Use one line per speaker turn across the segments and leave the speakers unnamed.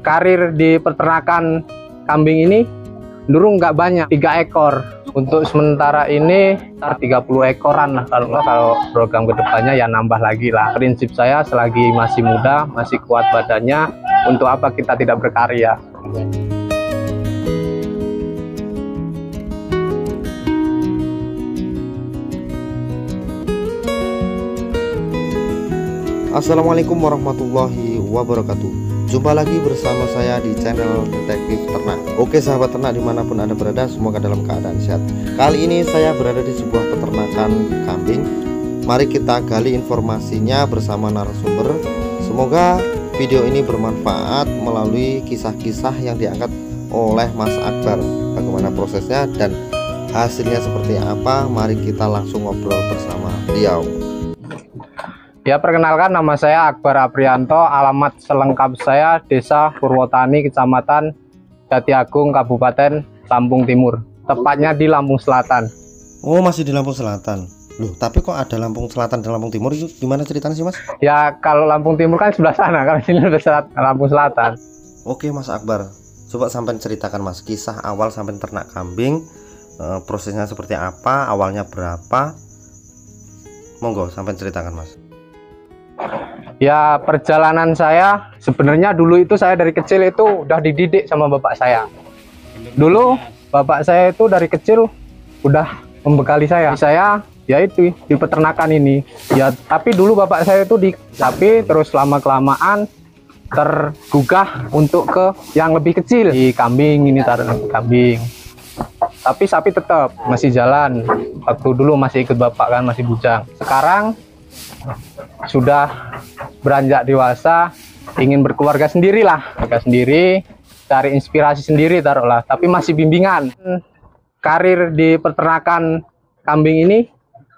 Karir di peternakan kambing ini dulu nggak banyak, 3 ekor. Untuk sementara ini 30 ekoran lah. Kalau program kedepannya ya nambah lagi lah. Prinsip saya selagi masih muda, masih kuat badannya, untuk apa kita tidak berkarya.
Assalamualaikum warahmatullahi wabarakatuh. Jumpa lagi bersama saya di channel Detektif Ternak. Oke sahabat ternak dimanapun Anda berada, semoga dalam keadaan sehat. Kali ini saya berada di sebuah peternakan kambing. Mari kita gali informasinya bersama narasumber. Semoga video ini bermanfaat melalui kisah-kisah yang diangkat oleh Mas Akbar. Bagaimana prosesnya dan hasilnya seperti apa, mari kita langsung ngobrol bersama beliau.
Ya, perkenalkan, nama saya Akbar Aprianto. Alamat selengkap saya Desa Purwotani, Kecamatan Jatiagung, Kabupaten Lampung Timur. Tepatnya di Lampung Selatan.
Oh, masih di Lampung Selatan. Loh, tapi kok ada Lampung Selatan dan Lampung Timur? Itu gimana ceritanya sih, Mas?
Ya, kalau Lampung Timur kan sebelah sana, kalau sini Lampung Selatan.
Oke, Mas Akbar. Coba sampai ceritakan, Mas, kisah awal sampai ternak kambing. Prosesnya seperti apa? Awalnya berapa? Monggo, sampai ceritakan, Mas.
Ya, perjalanan saya sebenarnya dulu itu saya dari kecil itu udah dididik sama bapak saya. Dulu bapak saya itu dari kecil udah membekali saya. Saya yaitu di peternakan ini. Ya, tapi dulu bapak saya itu di sapi, terus lama-kelamaan tergugah untuk ke yang lebih kecil. Di kambing ini, taruh kambing. Tapi sapi tetap masih jalan. Waktu dulu masih ikut bapak kan, masih bujang. Sekarang sudah beranjak dewasa, ingin berkeluarga sendiri lah, cari inspirasi sendiri taruhlah, tapi masih bimbingan. Karir di peternakan kambing ini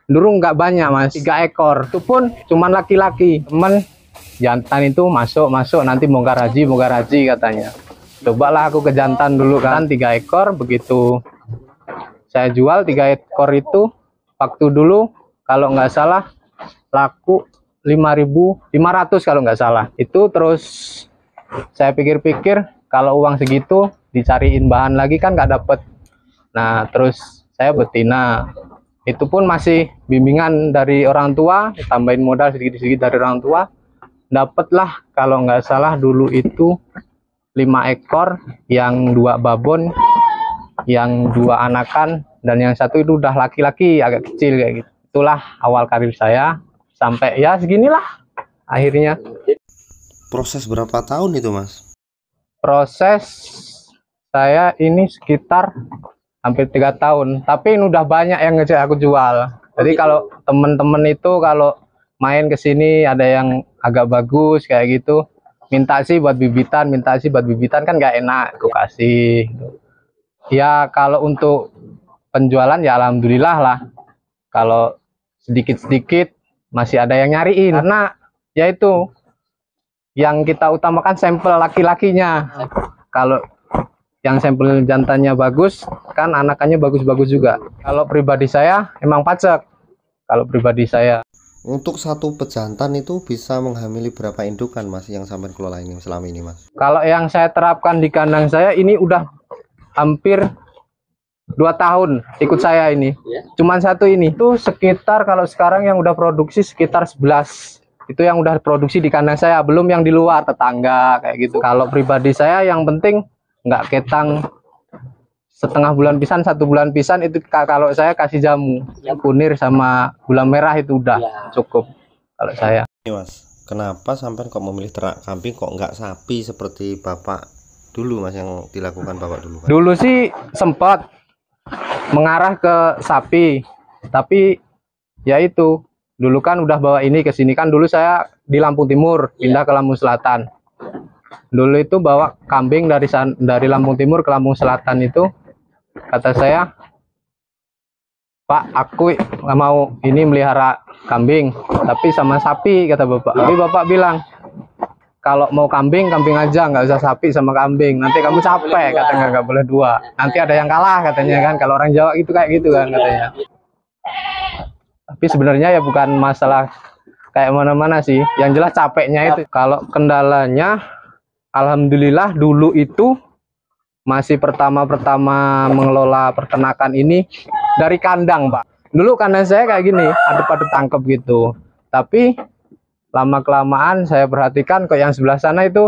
dulu nggak banyak, Mas, 3 ekor, itu pun cuman laki-laki. Temen jantan itu masuk nanti bongkar haji katanya. Cobalah aku ke jantan dulu kan, 3 ekor, begitu saya jual 3 ekor itu waktu dulu kalau nggak salah laku 5.500 kalau nggak salah. Itu terus saya pikir-pikir kalau uang segitu dicariin bahan lagi kan nggak dapet. Nah, terus saya betina, itu pun masih bimbingan dari orang tua, tambahin modal sedikit-sedikit dari orang tua, dapatlah kalau nggak salah dulu itu 5 ekor, yang 2 babon, yang 2 anakan, dan yang 1 itu udah laki-laki agak kecil kayak gitu. Itulah awal karir saya. Sampai ya seginilah akhirnya.
Proses berapa tahun itu, Mas?
Proses saya ini sekitar hampir 3 tahun, tapi ini udah banyak yang ngejek aku jual. Jadi kalau temen-temen itu kalau main ke sini ada yang agak bagus kayak gitu, minta sih buat bibitan kan nggak enak, aku kasih. Ya kalau untuk penjualan ya alhamdulillah lah. Kalau sedikit-sedikit masih ada yang nyariin, karena yaitu yang kita utamakan sampel laki-lakinya. Kalau yang sampel jantannya bagus kan anakannya bagus-bagus juga. Kalau pribadi saya emang pacek. Kalau pribadi saya
untuk satu pejantan itu bisa menghamili berapa indukan, Mas, yang sampai kelola ini selama ini, Mas?
Kalau yang saya terapkan di kandang saya ini udah hampir 2 tahun ikut saya ini, cuman 1 ini tuh sekitar, kalau sekarang yang udah produksi sekitar 11, itu yang udah produksi di kandang saya, belum yang di luar tetangga kayak gitu. Kalau pribadi saya yang penting nggak ketang setengah bulan pisan, 1 bulan pisan, itu kalau saya kasih jamu kunir sama gula merah itu udah cukup kalau saya.
Ini, Mas, kenapa sampai kok memilih ternak kambing kok nggak sapi seperti bapak dulu, Mas, yang dilakukan bapak dulu, Mas?
Dulu sih sempat mengarah ke sapi, tapi ya itu dulu kan udah bawa ini ke sini kan. Dulu saya di Lampung Timur pindah ke Lampung Selatan. Dulu itu bawa kambing dari Lampung Timur ke Lampung Selatan. Itu kata saya, Pak, aku nggak mau ini melihara kambing tapi sama sapi, kata bapak. Tapi bapak bilang kalau mau kambing aja, nggak usah sapi sama kambing, nanti kamu capek, katanya, nggak boleh 2, nanti ada yang kalah katanya kan. Kalau orang Jawa itu kayak gitu kan katanya. Tapi sebenarnya ya bukan masalah kayak mana-mana sih, yang jelas capeknya itu. Kalau kendalanya Alhamdulillah dulu itu masih pertama-pertama mengelola peternakan ini dari kandang, Pak. Dulu kandang saya kayak gini, adep-adep tangkep gitu. Tapi lama-kelamaan saya perhatikan kok yang sebelah sana itu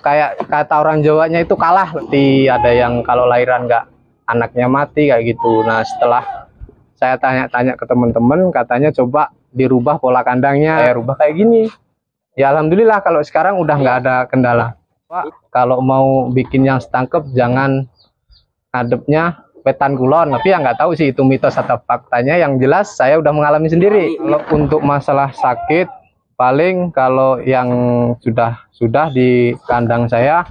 kayak kata orang Jawanya itu kalah. Seperti ada yang kalau lahiran nggak anaknya mati kayak gitu. Nah setelah saya tanya-tanya ke teman-teman, katanya coba dirubah pola kandangnya. Saya rubah kayak gini. Ya alhamdulillah kalau sekarang udah nggak ada kendala. Pak, kalau mau bikin yang setangkep jangan ngadepnya wetan kulon. Tapi ya nggak tahu sih itu mitos atau faktanya. Yang jelas saya udah mengalami sendiri. Kalau untuk masalah sakit, paling kalau yang sudah di kandang saya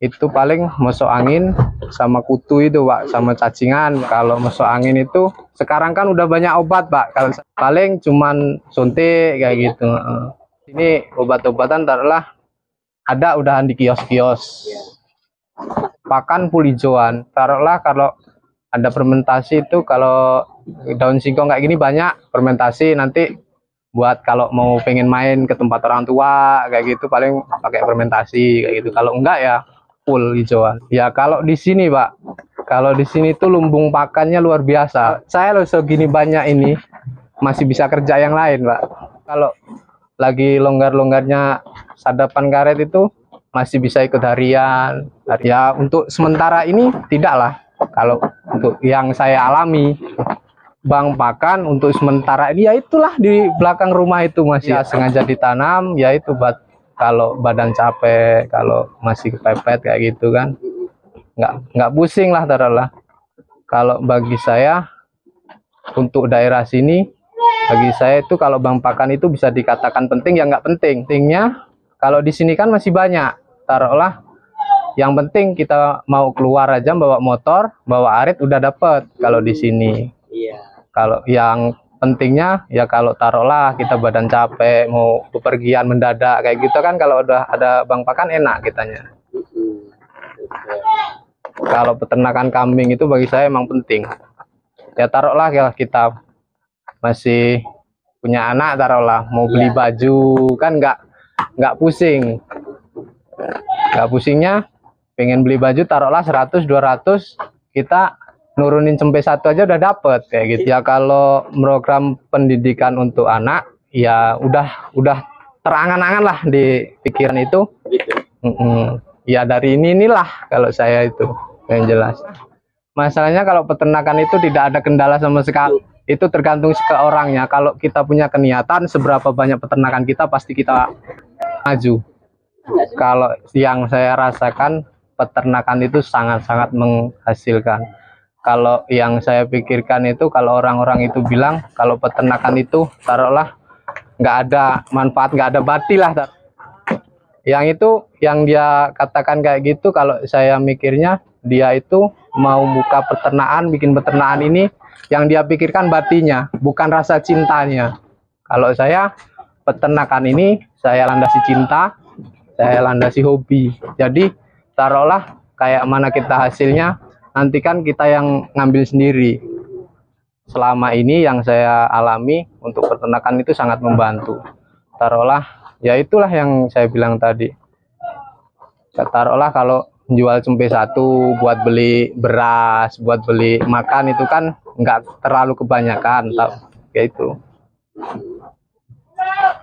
itu paling masuk angin sama kutu itu, Pak, sama cacingan. Kalau masuk angin itu sekarang kan udah banyak obat, Pak. Kalau paling cuman suntik kayak gitu. Ini obat-obatan taruhlah ada udahan di kios-kios. Pakan pulijoan taruhlah kalau ada fermentasi itu, kalau daun singkong kayak gini banyak fermentasi, nanti buat kalau mau pengen main ke tempat orang tua kayak gitu paling pakai fermentasi kayak gitu. Kalau enggak ya full hijauan. Ya kalau di sini, Pak, kalau di sini tuh lumbung pakannya luar biasa. Saya loh segini banyak ini masih bisa kerja yang lain, Pak. Kalau lagi longgar-longgarnya sadapan karet itu masih bisa ikut harian. Ya untuk sementara ini tidaklah. Kalau untuk yang saya alami, Bang pakan untuk sementara ini ya itulah di belakang rumah itu masih ya, sengaja ditanam, ya itu buat kalau badan capek, kalau masih kepepet kayak gitu kan, nggak pusing lah taruhlah. Kalau bagi saya untuk daerah sini, bagi saya itu kalau bang pakan itu bisa dikatakan penting ya nggak penting. Pentingnya kalau di sini kan masih banyak, taruhlah yang penting kita mau keluar aja bawa motor, bawa arit udah dapet kalau di sini. Iya. Kalau yang pentingnya ya kalau taruhlah kita badan capek mau bepergian mendadak kayak gitu kan, kalau udah ada bang pakan enak kitanya. Kalau peternakan kambing itu bagi saya emang penting. Ya taruhlah ya kita masih punya anak, taruhlah mau beli baju kan nggak pusing. Nggak pusingnya pengen beli baju taruhlah 100-200, kita nurunin sampai 1 aja udah dapet kayak gitu. Ya kalau program pendidikan untuk anak ya udah terangan-angan lah di pikiran itu. Ya dari inilah kalau saya itu yang jelas. Masalahnya kalau peternakan itu tidak ada kendala sama sekali. Itu tergantung ke orangnya. Kalau kita punya keniatan, seberapa banyak peternakan kita pasti kita maju. Kalau yang saya rasakan peternakan itu sangat-sangat menghasilkan. Kalau yang saya pikirkan itu kalau orang-orang itu bilang kalau peternakan itu taruhlah nggak ada manfaat, nggak ada bati lah. Yang itu yang dia katakan kayak gitu, kalau saya mikirnya dia itu mau buka peternakan, bikin peternakan ini yang dia pikirkan batinya, bukan rasa cintanya. Kalau saya peternakan ini saya landasi cinta, saya landasi hobi. Jadi taruhlah kayak mana kita hasilnya, nanti kan kita yang ngambil sendiri. Selama ini yang saya alami untuk peternakan itu sangat membantu. Taruhlah ya itulah yang saya bilang tadi. Taruhlah kalau jual cempe 1 buat beli beras, buat beli makan itu kan nggak terlalu kebanyakan, kayak itu.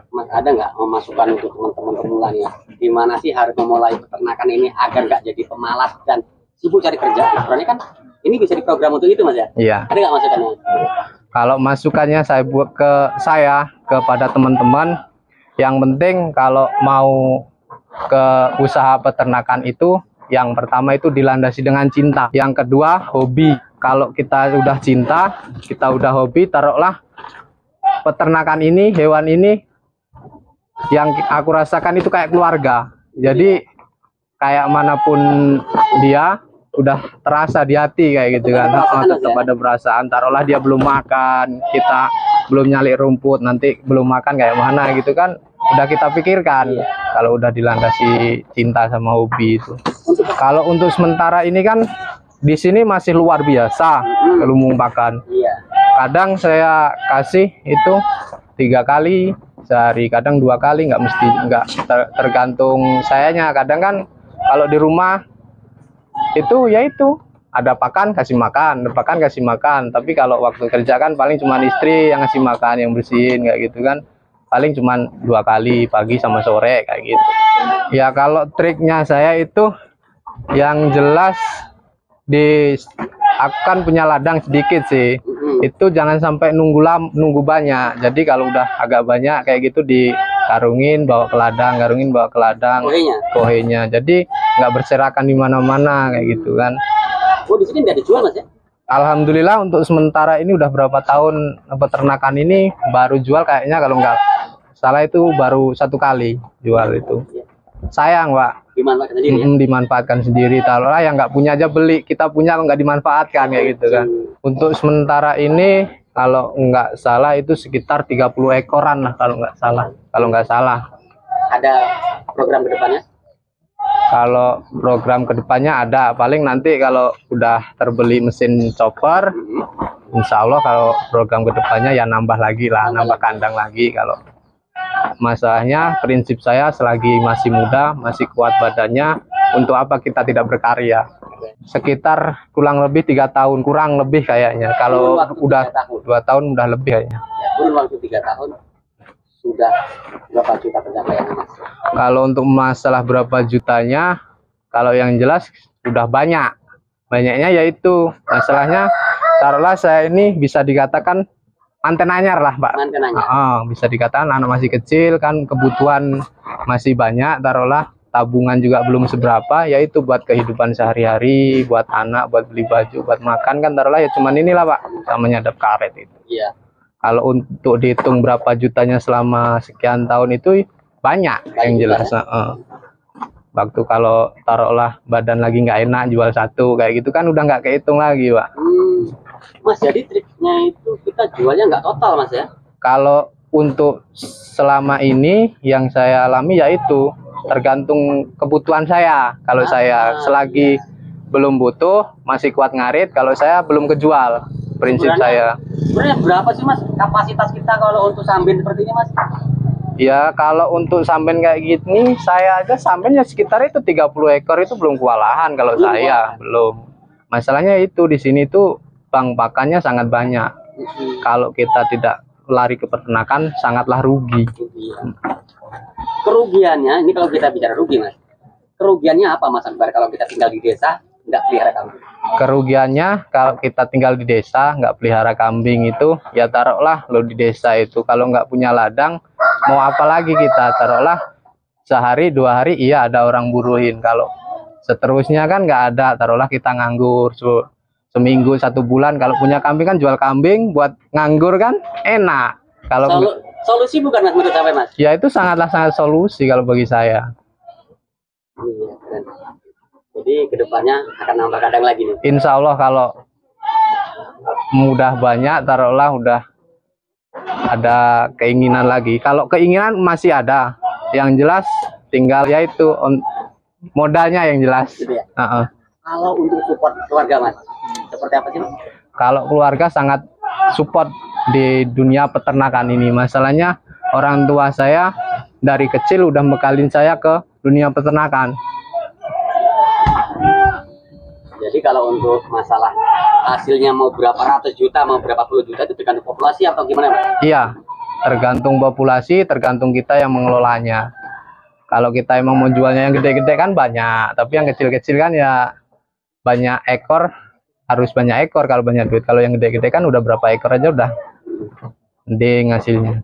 Mas ada nggak masukan untuk teman-teman pemula nih, gimana sih harus memulai peternakan ini agar nggak jadi pemalas dan sibuk cari kerja? Karena kan ini bisa diprogram untuk itu, Mas ya?
Iya.
Ada nggak masukannya?
Kalau masukannya saya buat kepada teman-teman, yang penting kalau mau ke usaha peternakan itu, yang pertama itu dilandasi dengan cinta. Yang kedua hobi. Kalau kita udah cinta, kita udah hobi, taruhlah peternakan ini, hewan ini yang aku rasakan itu kayak keluarga. Jadi kayak manapun dia udah terasa di hati kayak gitu kan. Tetap ada perasaan. Taruhlah dia belum makan, kita belum nyali rumput, nanti belum makan kayak mana gitu kan, udah kita pikirkan. Kalau udah dilandasi cinta sama hobi itu. Kalau untuk sementara ini kan di sini masih luar biasa lumbung pakan. Kadang saya kasih itu 3 kali sehari, kadang 2 kali, nggak mesti, nggak tergantung sayanya. Kadang kan kalau di rumah itu ya itu ada pakan kasih makan, ada pakan kasih makan. Tapi kalau waktu kerja kan paling cuma istri yang ngasih makan, yang bersihin kayak gitu kan. Paling cuma 2 kali, pagi sama sore kayak gitu. Ya kalau triknya saya itu yang jelas akan punya ladang sedikit sih. Itu jangan sampai nunggu banyak. Jadi kalau udah agak banyak kayak gitu dikarungin bawa ke ladang, karungin bawa ke ladang, kohenya. Jadi nggak berserakan di mana-mana kayak gitu kan.
Oh, di sini nggak dijual Mas ya?
Alhamdulillah untuk sementara ini udah berapa tahun peternakan ini baru jual kayaknya, kalau nggak salah itu baru 1 kali jual itu. Sayang Pak,
Dimanfaatkan sendiri ya?
dimanfaatkan sendiri. Taruhlah yang nggak punya aja beli, kita punya kalau nggak dimanfaatkan kayak gitu kan. Untuk sementara ini kalau nggak salah itu sekitar 30 ekoran lah kalau nggak salah.
Ada program kedepannya?
Kalau program kedepannya ada, paling nanti kalau udah terbeli mesin chopper, insya Allah kalau program kedepannya ya nambah lagi lah, nambah kandang lagi. Kalau masalahnya prinsip saya selagi masih muda, masih kuat badannya, untuk apa kita tidak berkarya. Sekitar kurang lebih 3 tahun, kurang lebih kayaknya. Kalau udah 2 tahun udah lebih kayaknya.
Ya, kurun waktu 3 tahun sudah berapa juta pencapaian Mas?
Kalau untuk masalah berapa jutanya, kalau yang jelas udah banyak. Banyaknya yaitu masalahnya, taruhlah saya ini bisa dikatakan manten anyar lah Pak.
Manten anyar.
Bisa dikatakan anak masih kecil kan, kebutuhan masih banyak, taruhlah tabungan juga belum seberapa, yaitu buat kehidupan sehari-hari, buat anak, buat beli baju, buat makan kan, taruhlah ya cuman inilah Pak, sama nyadap karet itu.
Iya.
Kalau untuk dihitung berapa jutanya selama sekian tahun itu banyak yang jelas. Waktu kalau taruhlah badan lagi nggak enak jual 1 kayak gitu kan udah nggak kehitung lagi Pak.
Mas, jadi triknya itu kita jualnya nggak total Mas ya?
Kalau untuk selama ini yang saya alami yaitu tergantung kebutuhan saya. Kalau saya selagi belum butuh, masih kuat ngarit, kalau saya belum kejual. Prinsip saya.
Sebenarnya berapa sih Mas kapasitas kita kalau untuk samben seperti ini Mas?
Ya kalau untuk samben kayak gini, saya aja sambennya sekitar itu 30 ekor itu belum kewalahan kalau saya, belum. Masalahnya itu di sini tuh bang pakannya sangat banyak. Kalau kita tidak lari ke peternakan, sangatlah rugi.
Kerugiannya, ini kalau kita bicara rugi Mas, kerugiannya apa Mas Akbar kalau kita tinggal di desa nggak pelihara kambing?
Kerugiannya kalau kita tinggal di desa nggak pelihara kambing itu, ya taruhlah lo di desa itu kalau nggak punya ladang, mau apa lagi kita, taruhlah sehari 2 hari iya ada orang buruhin. Kalau seterusnya kan nggak ada, taruhlah kita nganggur seminggu 1 bulan. Kalau punya kambing kan jual kambing buat nganggur kan enak. Kalau
solusi bukan Mas menurut saya Mas?
Ya itu sangat solusi kalau bagi saya.
Iya, keren. Jadi kedepannya akan nambah kandang lagi nih.
Insya Allah kalau mudah banyak, taruhlah udah ada keinginan lagi. Kalau keinginan masih ada, yang jelas tinggal yaitu modalnya yang jelas.
Gitu ya? Kalau untuk support keluarga Mas, seperti apa sih Mas?
Kalau keluarga sangat support di dunia peternakan ini. Masalahnya orang tua saya dari kecil udah bekalin saya ke dunia peternakan.
Jadi kalau untuk masalah hasilnya mau berapa ratus juta, mau berapa puluh juta itu tergantung populasi atau gimana Mas?
Iya, tergantung populasi, tergantung kita yang mengelolanya. Kalau kita emang mau jualnya yang gede-gede kan banyak, tapi yang kecil-kecil kan ya banyak ekor, harus banyak ekor kalau banyak duit. Kalau yang gede-gede kan udah berapa ekor aja udah gede hasilnya.